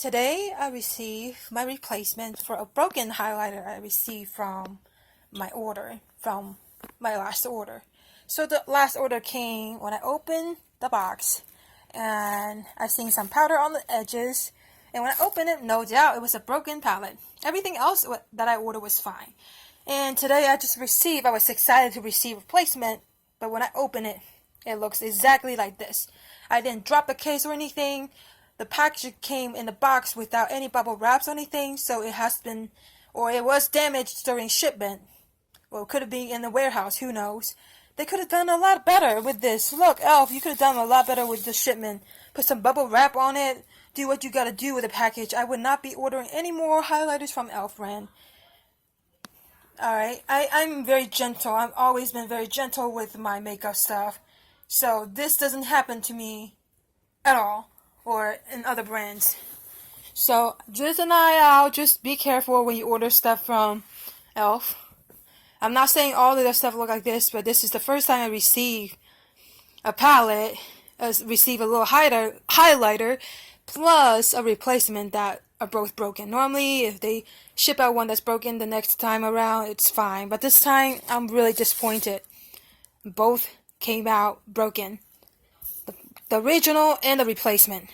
Today I received my replacement for a broken highlighter I received from my last order. So the last order came when I opened the box, and I've seen some powder on the edges, and when I opened it, no doubt it was a broken palette. Everything else that I ordered was fine. And today I was excited to receive a replacement, but when I open it, it looks exactly like this. I didn't drop the case or anything. The package came in the box without any bubble wraps or anything, so it was damaged during shipment. Well, it could have been in the warehouse, who knows. They could have done a lot better with this. Look, Elf, you could have done a lot better with the shipment. Put some bubble wrap on it. Do what you gotta do with the package. I would not be ordering any more highlighters from Elf brand. Alright, I'm very gentle. I've always been very gentle with my makeup stuff. So this doesn't happen to me at all, or in other brands. So just an eye out. Just be careful when you order stuff from Elf. I'm not saying all of their stuff look like this, but this is the first time I receive a palette, receive a little highlighter, plus a replacement that are both broken. Normally, if they ship out one that's broken the next time around, it's fine. But this time, I'm really disappointed. Both came out broken. The original and the replacement.